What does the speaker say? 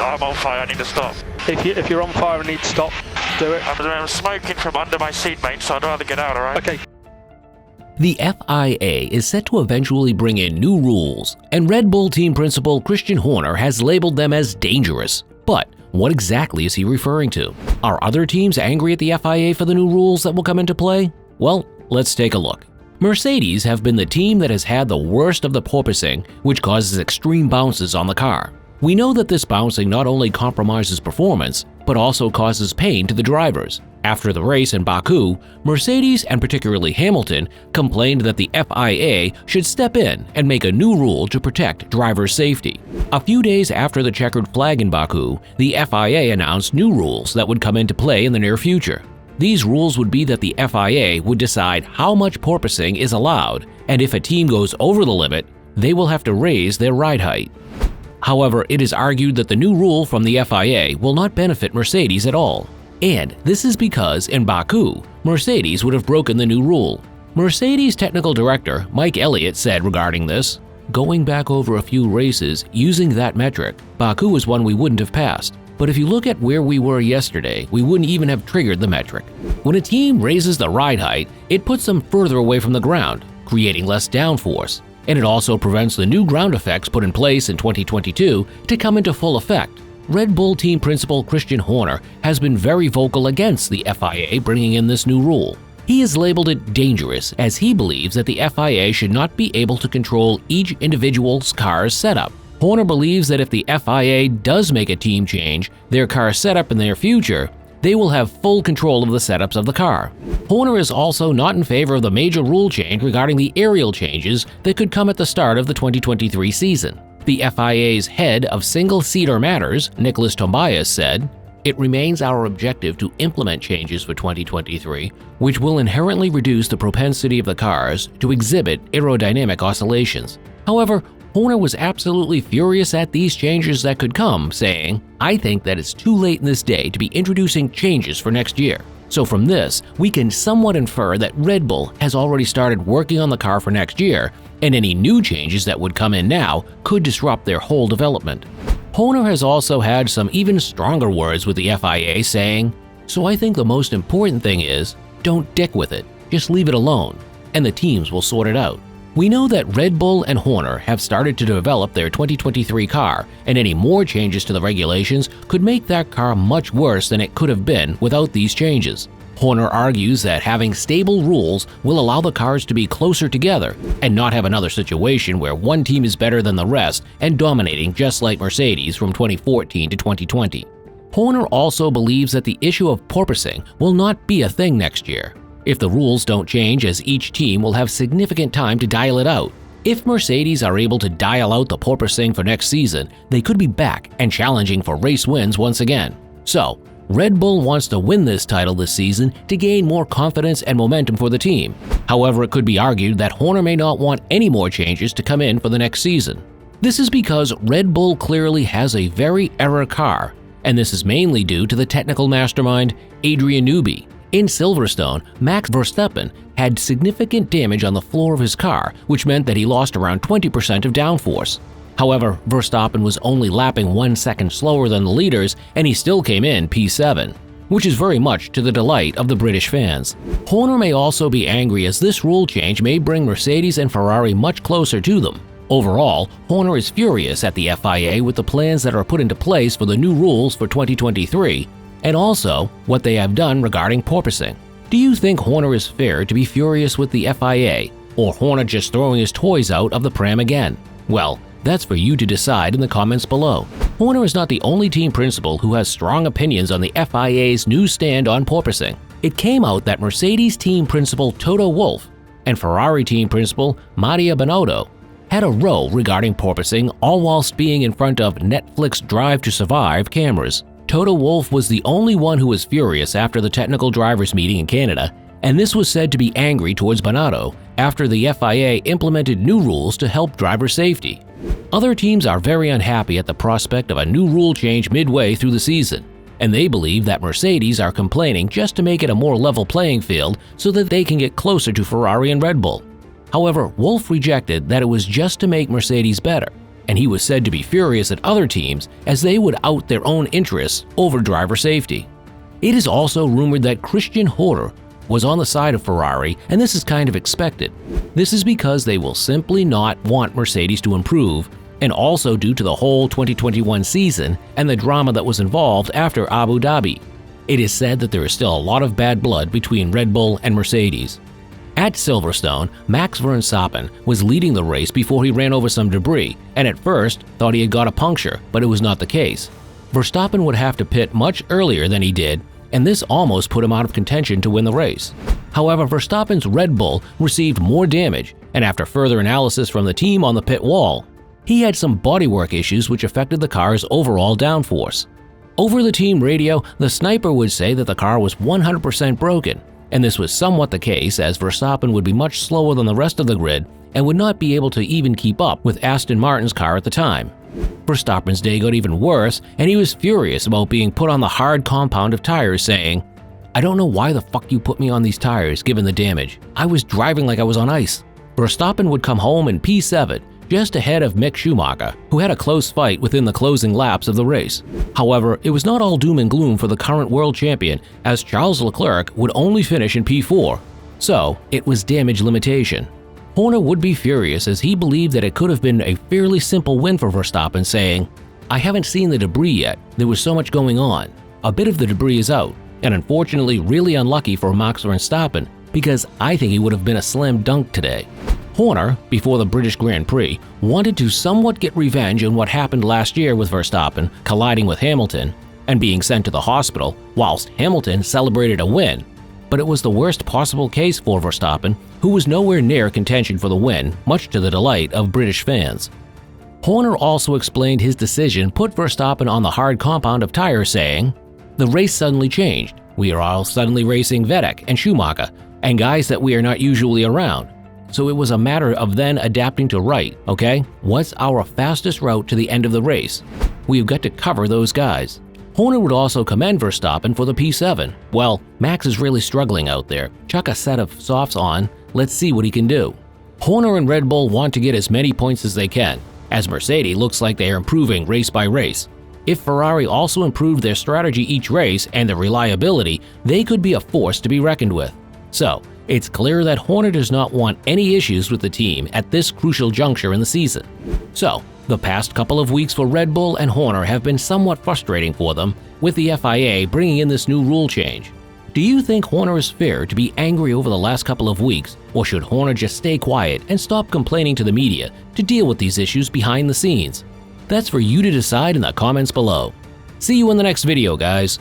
I'm on fire, I need to stop. If you're on fire and need to stop, do it. I'm smoking from under my seat, mate, so I'd rather get out, alright? Okay. The FIA is set to eventually bring in new rules, and Red Bull team principal Christain Horner has labeled them as dangerous. But what exactly is he referring to? Are other teams angry at the FIA for the new rules that will come into play? Well, let's take a look. Mercedes have been the team that has had the worst of the porpoising, which causes extreme bounces on the car. We know that this bouncing not only compromises performance, but also causes pain to the drivers. After the race in Baku, Mercedes and particularly Hamilton complained that the FIA should step in and make a new rule to protect drivers' safety. A few days after the checkered flag in Baku, the FIA announced new rules that would come into play in the near future. These rules would be that the FIA would decide how much porpoising is allowed, and if a team goes over the limit, they will have to raise their ride height. However, it is argued that the new rule from the FIA will not benefit Mercedes at all. And this is because in Baku, Mercedes would have broken the new rule. Mercedes technical director Mike Elliott said regarding this, "Going back over a few races using that metric, Baku is one we wouldn't have passed. But if you look at where we were yesterday, we wouldn't even have triggered the metric. When a team raises the ride height, it puts them further away from the ground, creating less downforce. And it also prevents the new ground effects put in place in 2022 to come into full effect." Red Bull team principal Christain Horner has been very vocal against the FIA bringing in this new rule. He has labeled it dangerous as he believes that the FIA should not be able to control each individual's car's setup. Horner believes that if the FIA does make a team change their car setup in their future, they will have full control of the setups of the car. Horner is also not in favor of the major rule change regarding the aerial changes that could come at the start of the 2023 season. The FIA's head of single-seater matters, Nicholas Tobias, said, "It remains our objective to implement changes for 2023, which will inherently reduce the propensity of the cars to exhibit aerodynamic oscillations." However, Horner was absolutely furious at these changes that could come, saying, "I think that it's too late in this day to be introducing changes for next year. So from this, we can somewhat infer that Red Bull has already started working on the car for next year, and any new changes that would come in now could disrupt their whole development." Horner has also had some even stronger words with the FIA, saying, "So I think the most important thing is, don't dick with it, just leave it alone, and the teams will sort it out." We know that Red Bull and Horner have started to develop their 2023 car, and any more changes to the regulations could make that car much worse than it could have been without these changes. Horner argues that having stable rules will allow the cars to be closer together and not have another situation where one team is better than the rest and dominating just like Mercedes from 2014 to 2020. Horner also believes that the issue of porpoising will not be a thing next year, if the rules don't change, as each team will have significant time to dial it out. If Mercedes are able to dial out the porpoising for next season, they could be back and challenging for race wins once again. So, Red Bull wants to win this title this season to gain more confidence and momentum for the team. However, it could be argued that Horner may not want any more changes to come in for the next season. This is because Red Bull clearly has a very error car, and this is mainly due to the technical mastermind Adrian Newey. In Silverstone, Max Verstappen had significant damage on the floor of his car, which meant that he lost around 20% of downforce. However, Verstappen was only lapping 1 second slower than the leaders, and he still came in P7, which is very much to the delight of the British fans. Horner may also be angry as this rule change may bring Mercedes and Ferrari much closer to them. Overall, Horner is furious at the FIA with the plans that are put into place for the new rules for 2023, and also what they have done regarding porpoising. Do you think Horner is fair to be furious with the FIA, or Horner just throwing his toys out of the pram again? Well, that's for you to decide in the comments below. Horner is not the only team principal who has strong opinions on the FIA's new stand on porpoising. It came out that Mercedes team principal Toto Wolff and Ferrari team principal Mattia Binotto had a row regarding porpoising, all whilst being in front of Netflix Drive to Survive cameras. Toto Wolff was the only one who was furious after the technical drivers meeting in Canada, and this was said to be angry towards Binotto after the FIA implemented new rules to help driver safety. Other teams are very unhappy at the prospect of a new rule change midway through the season, and they believe that Mercedes are complaining just to make it a more level playing field so that they can get closer to Ferrari and Red Bull. However, Wolff rejected that it was just to make Mercedes better, and he was said to be furious at other teams as they would out their own interests over driver safety. It is also rumored that Christain Horner was on the side of Ferrari, and this is kind of expected. This is because they will simply not want Mercedes to improve, and also due to the whole 2021 season and the drama that was involved after Abu Dhabi. It is said that there is still a lot of bad blood between Red Bull and Mercedes. At Silverstone, Max Verstappen was leading the race before he ran over some debris, and at first thought he had got a puncture, but it was not the case. Verstappen would have to pit much earlier than he did, and this almost put him out of contention to win the race. However, Verstappen's Red Bull received more damage, and after further analysis from the team on the pit wall, he had some bodywork issues which affected the car's overall downforce. Over the team radio, the sniper would say that the car was 100% broken, and this was somewhat the case as Verstappen would be much slower than the rest of the grid and would not be able to even keep up with Aston Martin's car at the time. Verstappen's day got even worse, and he was furious about being put on the hard compound of tires, saying, "I don't know why the fuck you put me on these tires given the damage. I was driving like I was on ice." Verstappen would come home in P7, just ahead of Mick Schumacher, who had a close fight within the closing laps of the race. However, it was not all doom and gloom for the current world champion, as Charles Leclerc would only finish in P4, so it was damage limitation. Horner would be furious as he believed that it could have been a fairly simple win for Verstappen, saying, "I haven't seen the debris yet, there was so much going on. A bit of the debris is out, and unfortunately really unlucky for Max Verstappen because I think he would have been a slam dunk today." Horner, before the British Grand Prix, wanted to somewhat get revenge on what happened last year with Verstappen colliding with Hamilton and being sent to the hospital whilst Hamilton celebrated a win. But it was the worst possible case for Verstappen, who was nowhere near contention for the win, much to the delight of British fans. Horner also explained his decision put Verstappen on the hard compound of tires, saying, "The race suddenly changed. We are all suddenly racing Vettel and Schumacher, and guys that we are not usually around. So it was a matter of then adapting to right, okay? What's our fastest route to the end of the race? We've got to cover those guys." Horner would also commend Verstappen for the P7. "Well, Max is really struggling out there. Chuck a set of softs on, let's see what he can do." Horner and Red Bull want to get as many points as they can, as Mercedes looks like they are improving race by race. If Ferrari also improved their strategy each race and their reliability, they could be a force to be reckoned with. So, it's clear that Horner does not want any issues with the team at this crucial juncture in the season. So, the past couple of weeks for Red Bull and Horner have been somewhat frustrating for them, with the FIA bringing in this new rule change. Do you think Horner is fair to be angry over the last couple of weeks, or should Horner just stay quiet and stop complaining to the media to deal with these issues behind the scenes? That's for you to decide in the comments below. See you in the next video, guys.